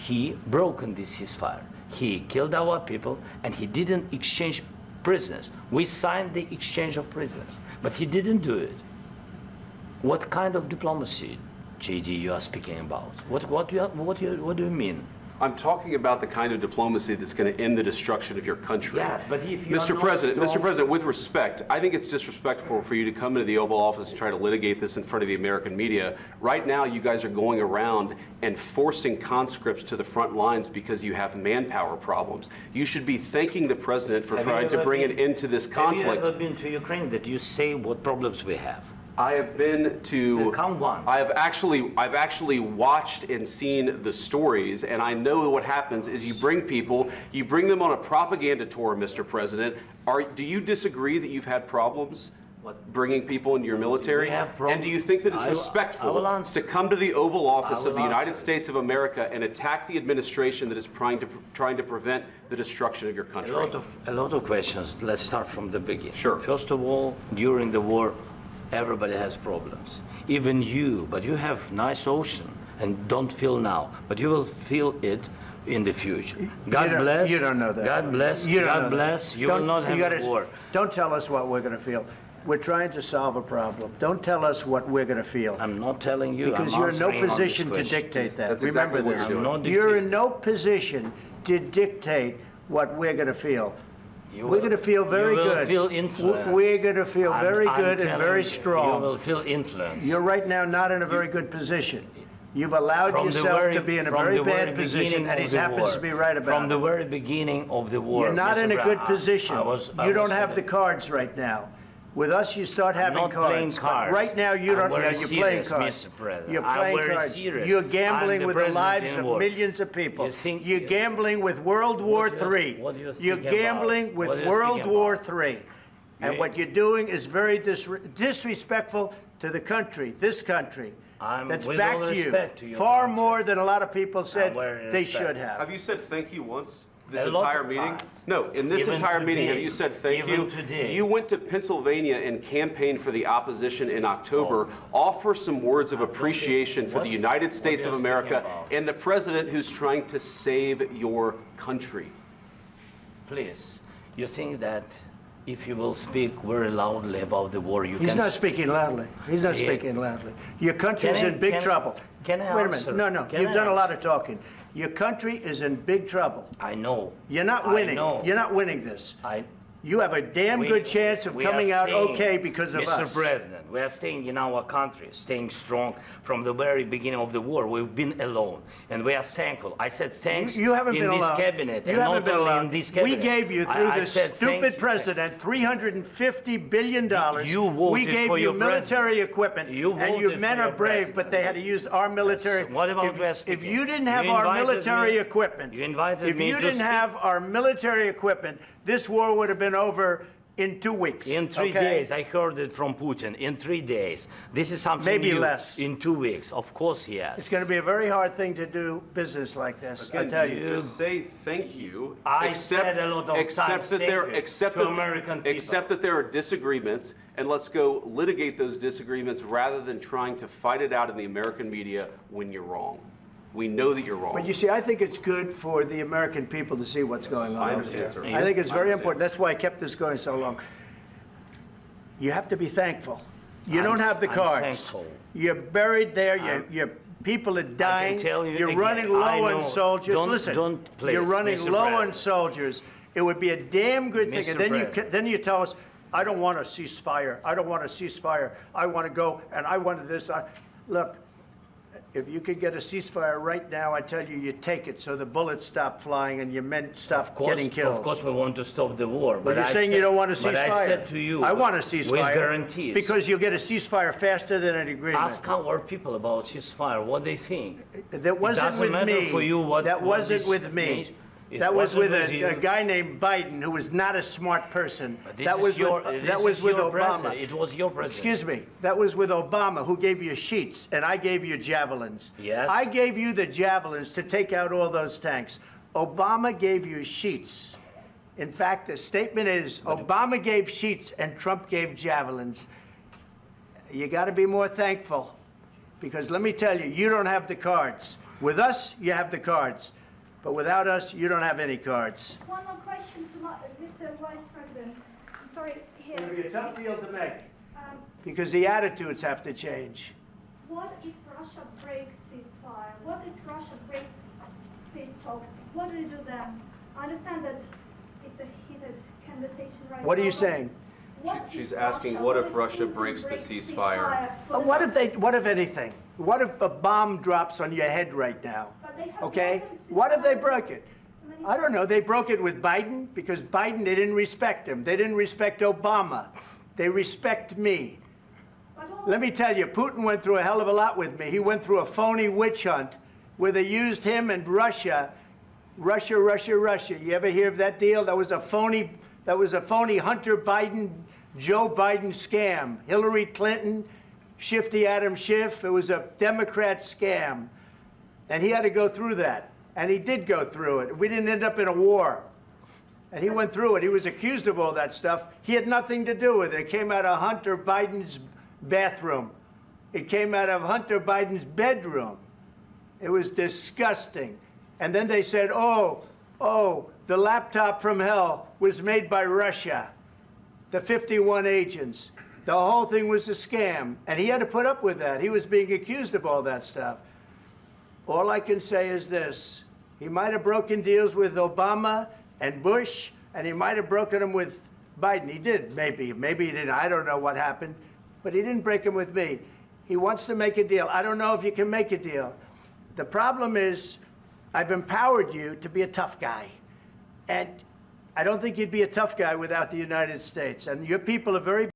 he broken this ceasefire. He killed our people, and he didn't exchange prisoners. We signed the exchange of prisoners, but he didn't do it. What kind of diplomacy, JD, you are speaking about? What do you mean? I'm talking about the kind of diplomacy that's going to end the destruction of your country. Yes, but if you Mr. President, with respect, I think it's disrespectful for you to come into the Oval Office and try to litigate this in front of the American media. Right now, you guys are going around and forcing conscripts to the front lines because you have manpower problems. You should be thanking the President for trying to bring an end to this conflict. Have you ever been to Ukraine that you say what problems we have? I have been to. Count once. I've actually watched and seen the stories, and I know what happens is you bring people, you bring them on a propaganda tour, Mr. President. Do you disagree that you've had problems bringing people into your military? And do you think that it's respectful to come to the Oval Office of the United States of America and attack the administration that is trying to prevent the destruction of your country? A lot of questions. Let's start from the beginning. Sure. First of all, during the war, everybody has problems, even you, but you have nice ocean and don't feel now, but you will feel it in the future. God bless. You don't know that. God bless. God bless. You will not have a war. Don't tell us what we're going to feel. We're trying to solve a problem. Don't tell us what we're going to feel. I'm not telling you. Because you're in no position to dictate that. That's Remember exactly this. You're in no position to dictate what we're going to feel. We're going to feel very good. You will feel influence. We're going to feel very good and very strong. You will feel influence. You're right now not in a very good position. You've allowed yourself to be in a very bad position, and he happens to be right about it. From the very beginning of the war. You're not in a good position. You don't have the cards right now. With us, you start having cards. But right now, you don't. You're playing cards. You're playing cards. You're gambling with the lives of millions of people. You're gambling with World War III. You're gambling with World War III. And what you're doing is very disrespectful to the country, this country, that's backed you far more than a lot of people said they should have. Have you said thank you once? This entire meeting? No, in this entire meeting, have you said thank you? You went to Pennsylvania and campaigned for the opposition in October. Offer some words of appreciation for the United States of America and the president who's trying to save your country. Please, you think that if you will speak very loudly about the war, He's not speaking loudly. He's not speaking loudly. Your country is in big trouble. Can I Wait a minute. No, you've done a lot of talking. Your country is in big trouble. I know. You're not winning. You're not winning this. You have a damn good chance of coming out okay because of us. Mr. President, we are staying in our country, staying strong from the very beginning of the war. We've been alone, and we are thankful. I said thanks you haven't in been this alone. cabinet, you and haven't not been only alone. in this cabinet. We gave you, through this stupid president, $350 billion. You voted we gave for you your military equipment, and you men are brave, but they had to use our military. Yes. What about if you didn't have our military equipment, you invited me if you didn't have our military equipment, this war would have been over in 2 weeks. In 3 days. I heard it from Putin. In 3 days. This is something maybe new. Less. In 2 weeks. Of course he has. It's going to be a very hard thing to do business like this. Again, I tell you. Just say thank you. I said a lot of times accept that there are disagreements, and let's go litigate those disagreements rather than trying to fight it out in the American media when you're wrong. We know that you're wrong. But you see, I think it's good for the American people to see what's going on. I understand, sir. I think it's very important. That's why I kept this going so long. You have to be thankful. You don't have the cards. Thankful. You're buried there. Your people are dying. I can tell you You're again, running low on soldiers. Listen, you're running Mr. low President. on soldiers. It would be a damn good thing. Mr. And then you tell us, I don't want a ceasefire. I don't want a ceasefire. I want to go, and I wanted this. Look. If you could get a ceasefire right now, I tell you, you take it so the bullets stop flying and your men stop getting killed. Of course, we want to stop the war. But you're saying you don't want a ceasefire. But I said to you, I want a ceasefire. With guarantees. Because you'll get a ceasefire faster than an agreement. Ask our people about ceasefire, what they think. That wasn't with me. For you what, that wasn't with me. That was with a guy named Biden, who was not a smart person. That was with Obama. It was your president. Excuse me. That was with Obama, who gave you sheets, and I gave you javelins. Yes. I gave you the javelins to take out all those tanks. Obama gave you sheets. In fact, the statement is Obama gave sheets and Trump gave javelins. You got to be more thankful, because let me tell you, you don't have the cards. With us, you have the cards. But without us, you don't have any cards. One more question to Mr. Vice President. I'm sorry, here. It's going to be a tough deal to make because the attitudes have to change. What if Russia breaks ceasefire? What if Russia breaks peace talks? What do you do then? I understand that it's a heated conversation right now. What are you saying? She's asking, what if Russia breaks the ceasefire? What if anything? What if a bomb drops on your head right now? Okay? What if they broke it? I don't know. They broke it with Biden because Biden, they didn't respect him. They didn't respect Obama. They respect me. Let me tell you, Putin went through a hell of a lot with me. He went through a phony witch hunt where they used him and Russia. Russia. You ever hear of that deal? That was a phony Hunter Biden, Joe Biden scam. Hillary Clinton, Shifty Adam Schiff. It was a Democrat scam. And he had to go through that. And he did go through it. We didn't end up in a war. And he went through it. He was accused of all that stuff. He had nothing to do with it. It came out of Hunter Biden's bathroom. It came out of Hunter Biden's bedroom. It was disgusting. And then they said, oh, the laptop from hell was made by Russia, the 51 agents. The whole thing was a scam. And he had to put up with that. He was being accused of all that stuff. All I can say is this. He might have broken deals with Obama and Bush, and he might have broken them with Biden. He did, maybe. Maybe he didn't. I don't know what happened. But he didn't break them with me. He wants to make a deal. I don't know if you can make a deal. The problem is I've empowered you to be a tough guy. And I don't think you'd be a tough guy without the United States. And your people are very